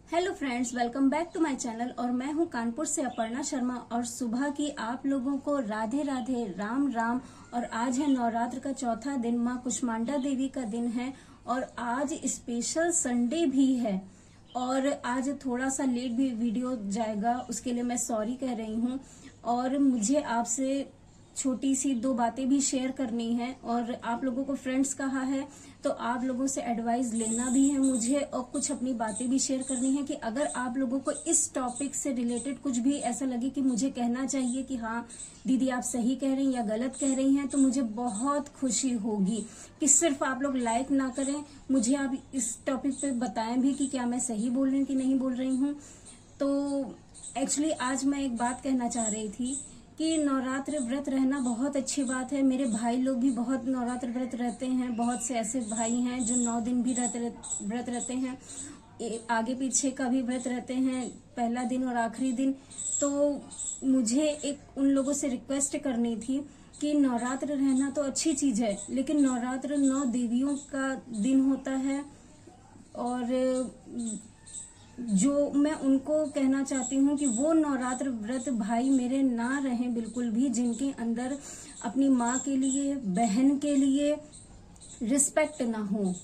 Hello friends, welcome back to my channel. और मैं हूं कानपुर से अपर्णा शर्मा। और सुबह की आप लोगों को राधे राधे, राम राम। और आज है नवरात्र का चौथा दिन, माँ कुष्मांडा देवी का दिन है और आज स्पेशल संडे भी है। और आज थोड़ा सा लेट भी वीडियो जाएगा, उसके लिए मैं सॉरी कह रही हूँ। और मुझे आपसे छोटी सी दो बातें भी शेयर करनी है। और आप लोगों को फ्रेंड्स कहा है तो आप लोगों से एडवाइस लेना भी है मुझे, और कुछ अपनी बातें भी शेयर करनी है कि अगर आप लोगों को इस टॉपिक से रिलेटेड कुछ भी ऐसा लगे कि मुझे कहना चाहिए कि हाँ दीदी आप सही कह रही हैं या गलत कह रही हैं, तो मुझे बहुत खुशी होगी कि सिर्फ आप लोग लाइक ना करें, मुझे आप इस टॉपिक पे बताएं भी कि क्या मैं सही बोल रही हूँ कि नहीं बोल रही हूँ। तो एक्चुअली आज मैं एक बात कहना चाह रही थी कि नवरात्र व्रत रहना बहुत अच्छी बात है। मेरे भाई लोग भी बहुत नवरात्र व्रत रहते हैं, बहुत से ऐसे भाई हैं जो 9 दिन भी व्रत रहते हैं, आगे पीछे का भी व्रत रहते हैं, पहला दिन और आखिरी दिन। तो मुझे एक उन लोगों से रिक्वेस्ट करनी थी कि नवरात्र रहना तो अच्छी चीज है, लेकिन नवरात्र 9 देवियों का दिन होता है। और जो मैं उनको कहना चाहती हूँ कि वो नवरात्र व्रत भाई मेरे ना रहें बिल्कुल भी, जिनके अंदर अपनी माँ के लिए, बहन के लिए रिस्पेक्ट ना हो।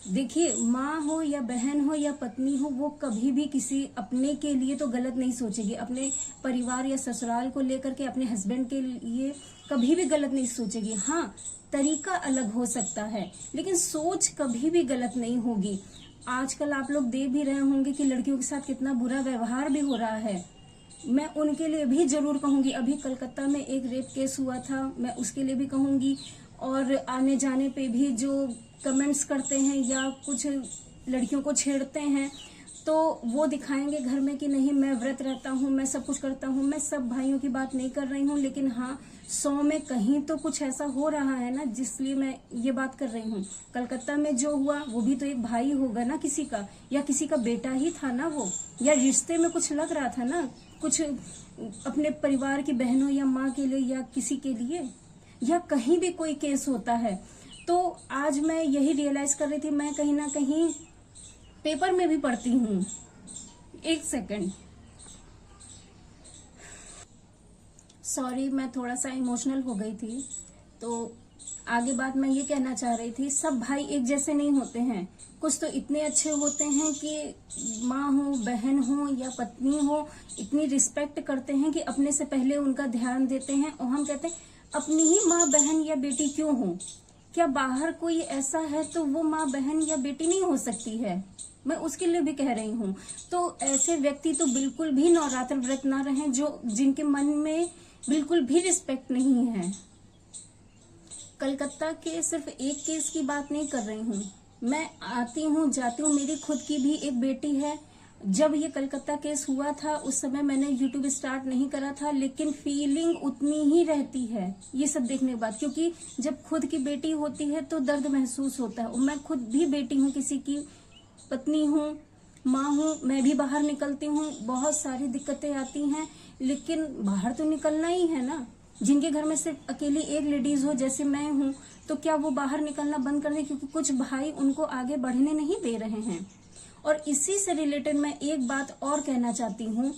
देखिए, माँ हो या बहन हो या पत्नी हो, वो कभी भी किसी अपने के लिए तो गलत नहीं सोचेगी। अपने परिवार या ससुराल को लेकर के, अपने हस्बैंड के लिए कभी भी गलत नहीं सोचेगी। हाँ, तरीका अलग हो सकता है, लेकिन सोच कभी भी गलत नहीं होगी। आजकल आप लोग देख भी रहे होंगे कि लड़कियों के साथ कितना बुरा व्यवहार भी हो रहा है। मैं उनके लिए भी जरूर कहूंगी। अभी कलकत्ता में एक रेप केस हुआ था, मैं उसके लिए भी कहूंगी। और आने जाने पे भी जो कमेंट्स करते हैं या कुछ लड़कियों को छेड़ते हैं, तो वो दिखाएंगे घर में कि नहीं मैं व्रत रहता हूँ, मैं सब कुछ करता हूँ। मैं सब भाइयों की बात नहीं कर रही हूँ, लेकिन हाँ 100 में कहीं तो कुछ ऐसा हो रहा है ना, जिसलिए मैं ये बात कर रही हूँ। कलकत्ता में जो हुआ वो भी तो एक भाई होगा ना किसी का, या किसी का बेटा ही था ना वो, या रिश्ते में कुछ लग रहा था ना, कुछ अपने परिवार की बहनों या माँ के लिए या किसी के लिए, या कहीं भी कोई केस होता है। तो आज मैं यही रियलाइज कर रही थी, मैं कहीं ना कहीं पेपर में भी पढ़ती हूँ। एक सेकंड, सॉरी, मैं थोड़ा सा इमोशनल हो गई थी। तो आगे बात मैं ये कहना चाह रही थी, सब भाई एक जैसे नहीं होते हैं। कुछ तो इतने अच्छे होते हैं कि माँ हो, बहन हो या पत्नी हो, इतनी रिस्पेक्ट करते हैं कि अपने से पहले उनका ध्यान देते हैं। और हम कहते हैं अपनी ही माँ, बहन या बेटी क्यों हो, क्या बाहर कोई ऐसा है तो वो माँ, बहन या बेटी नहीं हो सकती है? मैं उसके लिए भी कह रही हूँ। तो ऐसे व्यक्ति तो बिल्कुल भी नवरात्र व्रत ना रहें, जो जिनके मन में बिल्कुल भी रिस्पेक्ट नहीं है। कलकत्ता के सिर्फ एक केस की बात नहीं कर रही हूँ, मैं आती हूँ जाती हूँ, मेरी खुद की भी एक बेटी है। जब ये कलकत्ता केस हुआ था उस समय मैंने यूट्यूब स्टार्ट नहीं करा था, लेकिन फीलिंग उतनी ही रहती है ये सब देखने के बाद, क्योंकि जब खुद की बेटी होती है तो दर्द महसूस होता है। और मैं खुद भी बेटी हूँ, किसी की पत्नी हूँ, माँ हूँ, मैं भी बाहर निकलती हूँ, बहुत सारी दिक्कतें आती हैं, लेकिन बाहर तो निकलना ही है ना। जिनके घर में सिर्फ अकेली एक लेडीज हो जैसे मैं हूँ, तो क्या वो बाहर निकलना बंद कर दे क्योंकि कुछ भाई उनको आगे बढ़ने नहीं दे रहे हैं? और इसी से रिलेटेड मैं एक बात और कहना चाहती हूँ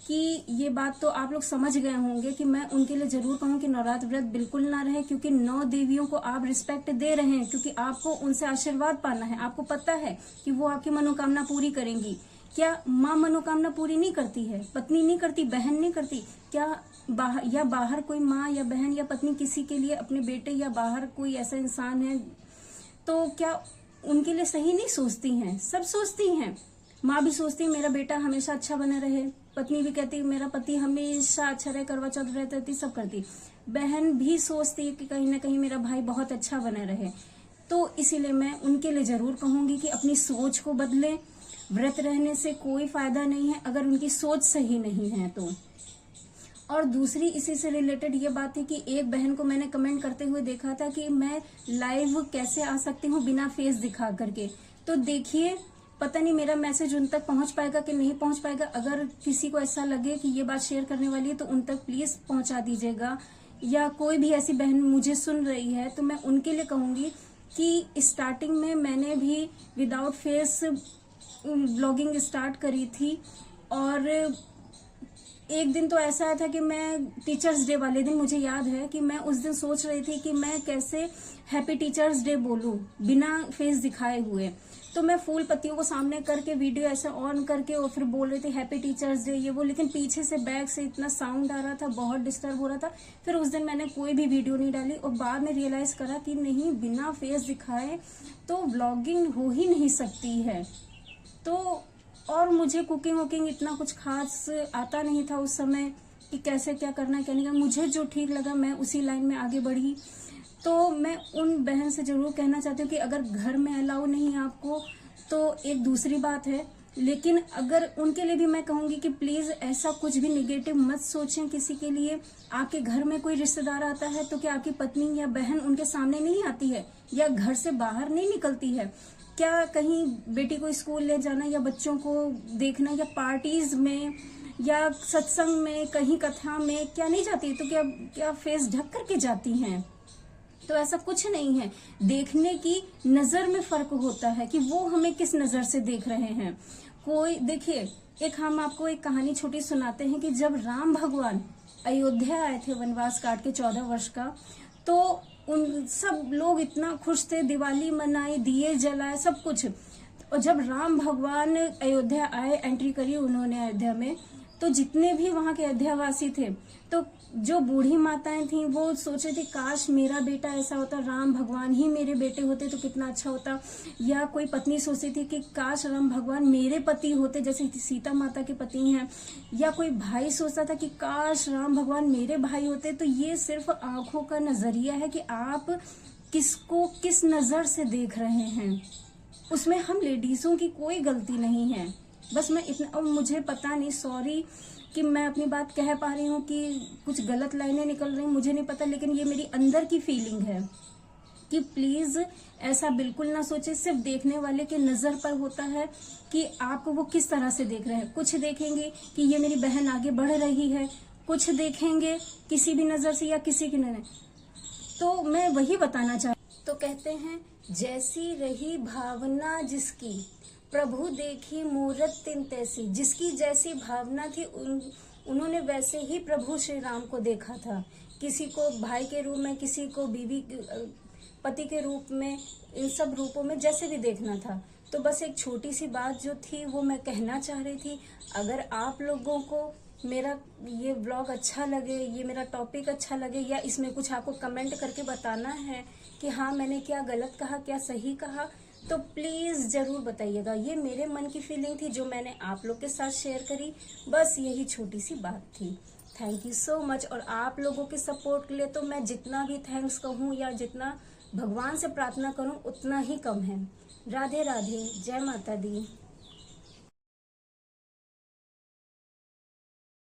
कि ये बात तो आप लोग समझ गए होंगे कि मैं उनके लिए जरूर कहूँ कि नवरात्र व्रत बिल्कुल ना रहे, क्योंकि 9 देवियों को आप रिस्पेक्ट दे रहे हैं, क्योंकि आपको उनसे आशीर्वाद पाना है। आपको पता है कि वो आपकी मनोकामना पूरी करेंगी। क्या माँ मनोकामना पूरी नहीं करती है? पत्नी नहीं करती? बहन नहीं करती? क्या बाहर कोई माँ या बहन या पत्नी किसी के लिए, अपने बेटे या बाहर कोई ऐसा इंसान है तो क्या उनके लिए सही नहीं सोचती हैं? सब सोचती हैं। माँ भी सोचती है मेरा बेटा हमेशा अच्छा बना रहे, पत्नी भी कहती है मेरा पति हमेशा अच्छा रहे, करवा चौथ रहती, सब करती। बहन भी सोचती है कि कहीं ना कहीं मेरा भाई बहुत अच्छा बना रहे। तो इसीलिए मैं उनके लिए जरूर कहूंगी कि अपनी सोच को बदलें। व्रत रहने से कोई फायदा नहीं है अगर उनकी सोच सही नहीं है तो। और दूसरी इसी से रिलेटेड ये बात थी कि एक बहन को मैंने कमेंट करते हुए देखा था कि मैं लाइव कैसे आ सकती हूँ बिना फेस दिखा करके। तो देखिए, पता नहीं मेरा मैसेज उन तक पहुंच पाएगा कि नहीं पहुंच पाएगा। अगर किसी को ऐसा लगे कि ये बात शेयर करने वाली है तो उन तक प्लीज पहुंचा दीजिएगा, या कोई भी ऐसी बहन मुझे सुन रही है तो मैं उनके लिए कहूंगी कि स्टार्टिंग में मैंने भी विदाउट फेस व्लॉगिंग स्टार्ट करी थी। और एक दिन तो ऐसा आया था कि मैं टीचर्स डे वाले दिन, मुझे याद है कि मैं उस दिन सोच रही थी कि मैं कैसे हैप्पी टीचर्स डे बोलूं बिना फेस दिखाए हुए। तो मैं फूल पत्तियों को सामने करके वीडियो ऐसा ऑन करके और फिर बोल रही थी हैप्पी टीचर्स डे ये वो, लेकिन पीछे से बैक से इतना साउंड आ रहा था, बहुत डिस्टर्ब हो रहा था। फिर उस दिन मैंने कोई भी वीडियो नहीं डाली और बाद में रियलाइज करा कि नहीं, बिना फेस दिखाए तो व्लॉगिंग हो ही नहीं सकती है। तो और मुझे कुकिंग वुकिंग इतना कुछ खास आता नहीं था उस समय कि कैसे क्या करना क्या नहीं करना। मुझे जो ठीक लगा मैं उसी लाइन में आगे बढ़ी। तो मैं उन बहन से जरूर कहना चाहती हूँ कि अगर घर में अलाउ नहीं है आपको तो एक दूसरी बात है, लेकिन अगर उनके लिए भी मैं कहूंगी कि प्लीज ऐसा कुछ भी निगेटिव मत सोचें किसी के लिए। आपके घर में कोई रिश्तेदार आता है तो क्या आपकी पत्नी या बहन उनके सामने नहीं आती है या घर से बाहर नहीं निकलती है? क्या कहीं बेटी को स्कूल ले जाना या बच्चों को देखना या पार्टीज में या सत्संग में कहीं कथा में क्या नहीं जाती? तो क्या फेस ढक करके जाती हैं? तो ऐसा कुछ नहीं है। देखने की नजर में फर्क होता है कि वो हमें किस नजर से देख रहे हैं। कोई देखिए, हम आपको एक कहानी छोटी सुनाते हैं कि जब राम भगवान अयोध्या आए थे वनवास काट के 14 वर्ष का, तो उन सब लोग इतना खुश थे, दिवाली मनाई, दिए जलाए, सब कुछ। और जब राम भगवान अयोध्या आए, एंट्री करी उन्होंने अयोध्या में, तो जितने भी वहां के अयोध्यावासी थे, तो जो बूढ़ी माताएं थी वो सोच रही थी काश मेरा बेटा ऐसा होता, राम भगवान ही मेरे बेटे होते तो कितना अच्छा होता। या कोई पत्नी सोचती थी कि काश राम भगवान मेरे पति होते, जैसे सीता माता के पति हैं। या कोई भाई सोचता था कि काश राम भगवान मेरे भाई होते। तो ये सिर्फ आंखों का नजरिया है कि आप किसको किस नजर से देख रहे हैं। उसमें हम लेडीजों की कोई गलती नहीं है। बस मैं इतना, और मुझे पता नहीं, सॉरी कि मैं अपनी बात कह पा रही हूँ कि कुछ गलत लाइनें निकल रही, मुझे नहीं पता, लेकिन ये मेरी अंदर की फीलिंग है कि प्लीज ऐसा बिल्कुल ना सोचे। सिर्फ देखने वाले के नजर पर होता है कि आपको वो किस तरह से देख रहे हैं। कुछ देखेंगे कि ये मेरी बहन आगे बढ़ रही है, कुछ देखेंगे किसी भी नजर से या किसी की नजर। तो मैं वही बताना चाहती। तो कहते हैं जैसी रही भावना जिसकी, प्रभु देखी मूरत तिन तैसी। जिसकी जैसी भावना थी उन्होंने वैसे ही प्रभु श्री राम को देखा था। किसी को भाई के रूप में, किसी को बीवी पति के रूप में, इन सब रूपों में जैसे भी देखना था। तो बस एक छोटी सी बात जो थी वो मैं कहना चाह रही थी। अगर आप लोगों को मेरा ये व्लॉग अच्छा लगे, ये मेरा टॉपिक अच्छा लगे, या इसमें कुछ आपको कमेंट करके बताना है कि हाँ मैंने क्या गलत कहा, क्या सही कहा, तो प्लीज जरूर बताइएगा। ये मेरे मन की फीलिंग थी जो मैंने आप लोग के साथ शेयर करी। बस यही छोटी सी बात थी। Thank you so much. और आप लोगों के सपोर्ट के लिए तो मैं जितना भी थैंक्स कहूँ या जितना भगवान से प्रार्थना करूँ उतना ही कम है। राधे राधे, जय माता दी।